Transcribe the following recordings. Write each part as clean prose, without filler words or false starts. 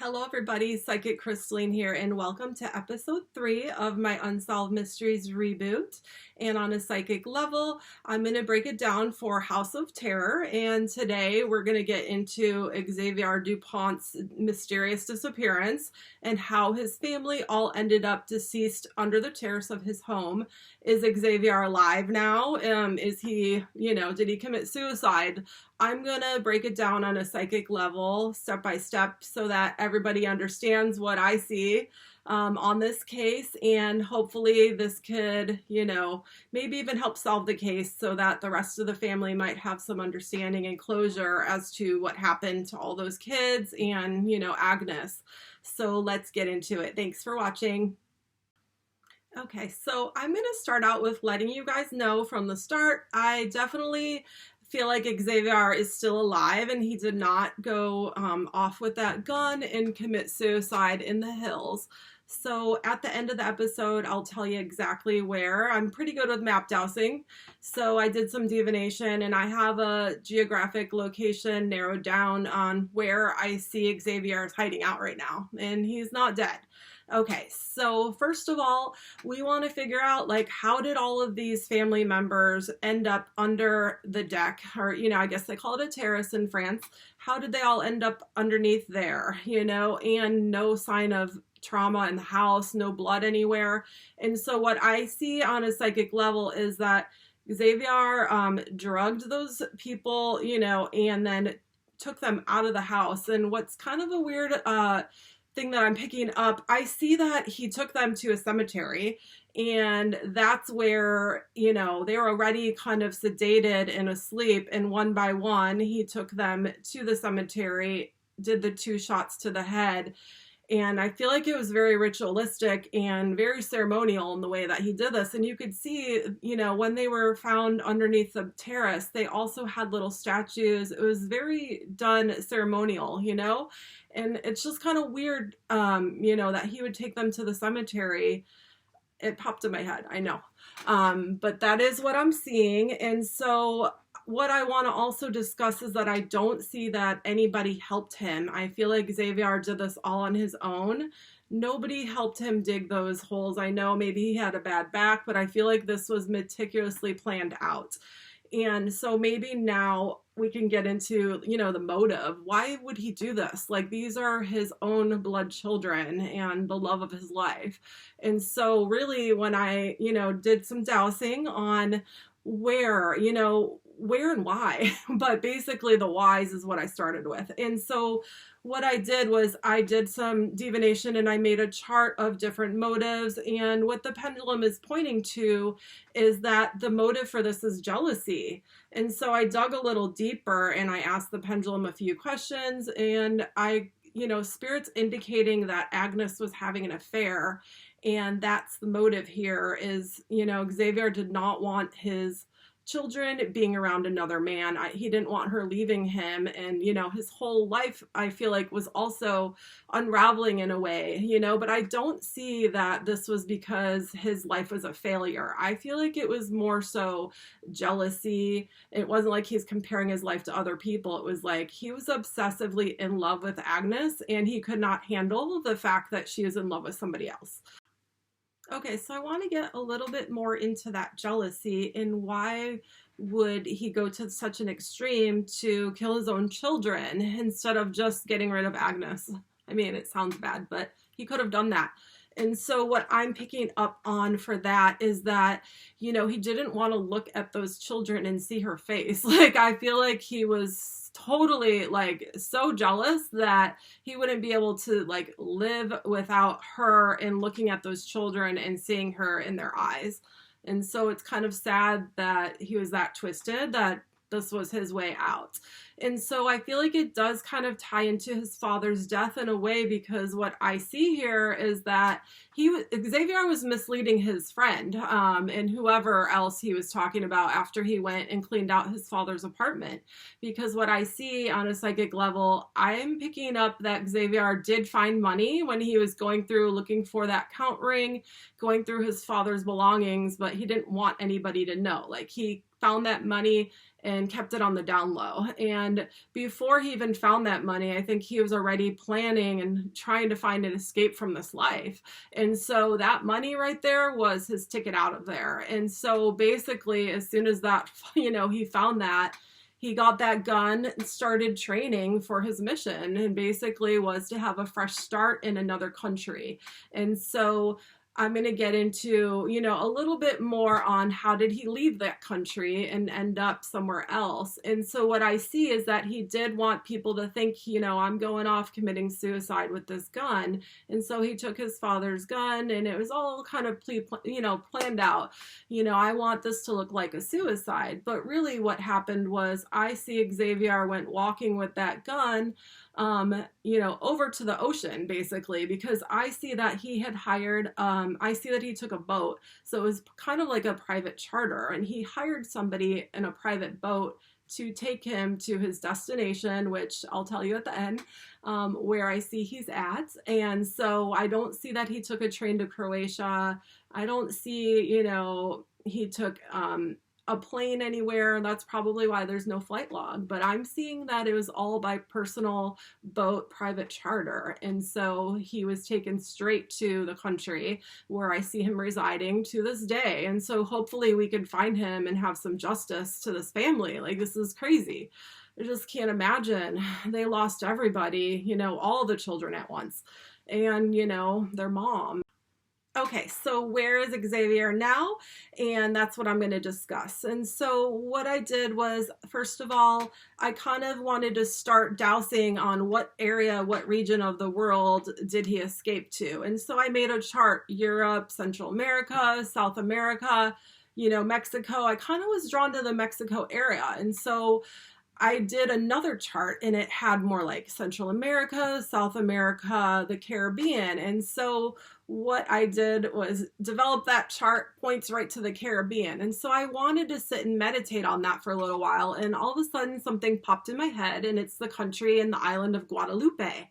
Hello everybody, Psychic Krystaline here, and welcome to episode 3 of my Unsolved Mysteries reboot. And on a psychic level, I'm going to break it down for House of Terror, and today we're going to get into Xavier Dupont's mysterious disappearance and how his family all ended up deceased under the terrace of his home. Is Xavier alive now? Is he, did he commit suicide? I'm going to break it down on a psychic level, step by step, so that everybody understands what I see on this case, and hopefully this could, maybe even help solve the case so that the rest of the family might have some understanding and closure as to what happened to all those kids and, Agnes. So let's get into it. Thanks for watching. Okay, so I'm going to start out with letting you guys know from the start, I definitely feel like Xavier is still alive and he did not go off with that gun and commit suicide in the hills. So at the end of the episode, I'll tell you exactly where. I'm pretty good with map dowsing. So I did some divination and I have a geographic location narrowed down on where I see Xavier is hiding out right now, and he's not dead. Okay, so first of all, we want to figure out, how did all of these family members end up under the deck? Or, I guess they call it a terrace in France. How did they all end up underneath there, and no sign of trauma in the house, no blood anywhere. And so what I see on a psychic level is that Xavier drugged those people, and then took them out of the house. And what's kind of a weird thing that I'm picking up, I see that he took them to a cemetery, and that's where, they were already kind of sedated and asleep, and one by one he took them to the cemetery, did the 2 shots to the head. And I feel like it was very ritualistic and very ceremonial in the way that he did this. And you could see, when they were found underneath the terrace, they also had little statues. It was very done ceremonial, and it's just kind of weird, that he would take them to the cemetery. It popped in my head, I know. But that is what I'm seeing. And so what I want to also discuss is that I don't see that anybody helped him. I feel like Xavier did this all on his own. Nobody helped him dig those holes. I know maybe he had a bad back, but I feel like this was meticulously planned out. And so maybe now we can get into, the motive. Why would he do this? These are his own blood children and the love of his life. And so really when I, did some dowsing on where and why, but basically the whys is what I started with. And so what I did was I did some divination and I made a chart of different motives, and what the pendulum is pointing to is that the motive for this is jealousy. And so I dug a little deeper and I asked the pendulum a few questions, and Spirit's indicating that Agnes was having an affair, and that's the motive here is, Xavier did not want his children being around another man. He didn't want her leaving him, and his whole life I feel like was also unraveling in a way, but I don't see that this was because his life was a failure. I feel like it was more so jealousy. It wasn't like he's comparing his life to other people. It was like he was obsessively in love with Agnes, and he could not handle the fact that she was in love with somebody else. Okay, so I want to get a little bit more into that jealousy and why would he go to such an extreme to kill his own children instead of just getting rid of Agnes. I mean, it sounds bad, but he could have done that. And so what I'm picking up on for that is that, he didn't want to look at those children and see her face. I feel like he was totally so jealous that he wouldn't be able to live without her and looking at those children and seeing her in their eyes. And so it's kind of sad that he was that twisted that this was his way out. And so I feel like it does kind of tie into his father's death in a way, because what I see here is that Xavier was misleading his friend and whoever else he was talking about after he went and cleaned out his father's apartment. Because what I see on a psychic level, I'm picking up that Xavier did find money when he was going through looking for that count ring, going through his father's belongings, but he didn't want anybody to know. He found that money and kept it on the down low. And before he even found that money, I think he was already planning and trying to find an escape from this life. And so that money right there was his ticket out of there. And so basically, as soon as that, he found that, he got that gun and started training for his mission, and basically was to have a fresh start in another country. And so I'm going to get into, a little bit more on how did he leave that country and end up somewhere else. And so what I see is that he did want people to think, I'm going off committing suicide with this gun. And so he took his father's gun, and it was all kind of, planned out. I want this to look like a suicide. But really what happened was I see Xavier went walking with that gun, over to the ocean, basically, because I see that he had hired, I see that he took a boat. So it was kind of like a private charter, and he hired somebody in a private boat to take him to his destination, which I'll tell you at the end, where I see he's at. And so I don't see that he took a train to Croatia. I don't see, he took, a plane anywhere. That's probably why there's no flight log, but I'm seeing that it was all by personal boat, private charter. And so he was taken straight to the country where I see him residing to this day. And so hopefully we can find him and have some justice to this family. Like, this is crazy. I just can't imagine. They lost everybody, all the children at once, and, their mom. Okay, so where is Xavier now? And that's what I'm going to discuss. And so what I did was, first of all, I kind of wanted to start dowsing on what area, what region of the world did he escape to. And so I made a chart: Europe, Central America, South America, Mexico. I kind of was drawn to the Mexico area. And so I did another chart, and it had more like Central America, South America, the Caribbean. And so what I did was develop that chart, points right to the Caribbean. And so I wanted to sit and meditate on that for a little while. And all of a sudden something popped in my head, and it's the country and the island of Guadeloupe.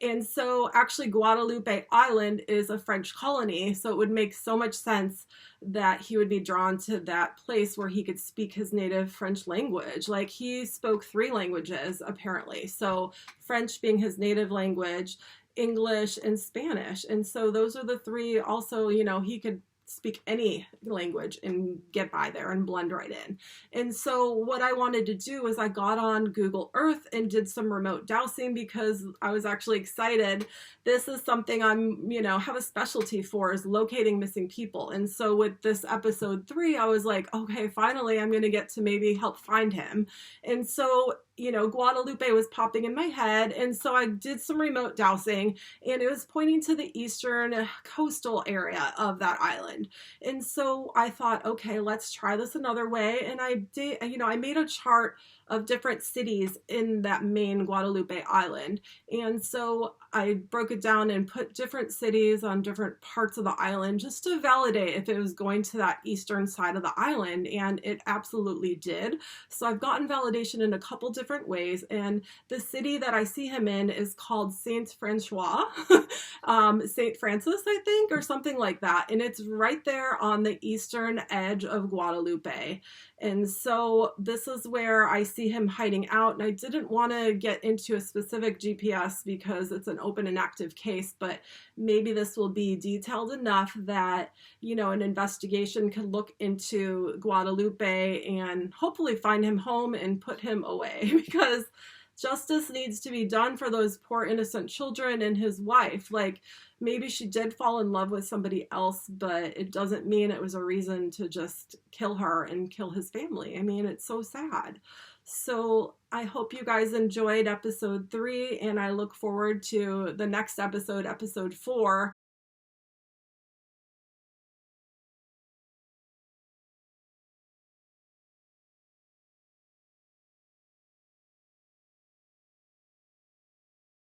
And so actually Guadeloupe Island is a French colony, so it would make so much sense that he would be drawn to that place where he could speak his native French language. Like, he spoke 3 languages apparently. So French being his native language, English, and Spanish. And so those are the 3. Also, he could speak any language and get by there and blend right in. And so what I wanted to do was I got on Google Earth and did some remote dowsing, because I was actually excited. This is something I'm, have a specialty for, is locating missing people. And so with this episode 3, I was like, okay, finally I'm going to get to maybe help find him. And so Guadalupe was popping in my head. And so I did some remote dowsing, and it was pointing to the eastern coastal area of that island. And so I thought, okay, let's try this another way. And I did, I made a chart of different cities in that main Guadalupe island. And so I broke it down and put different cities on different parts of the island just to validate if it was going to that eastern side of the island. And it absolutely did. So I've gotten validation in a couple different ways. And the city that I see him in is called Saint Francois, Saint Francis, I think, or something like that. And it's right there on the eastern edge of Guadalupe. And so this is where I see him hiding out. And I didn't want to get into a specific GPS because it's an open and active case, but maybe this will be detailed enough that, an investigation could look into Guadalupe and hopefully find him home and put him away, because justice needs to be done for those poor innocent children and his wife. Like, maybe she did fall in love with somebody else, but it doesn't mean it was a reason to just kill her and kill his family. I mean, it's so sad. So I hope you guys enjoyed episode 3, and I look forward to the next episode, episode 4.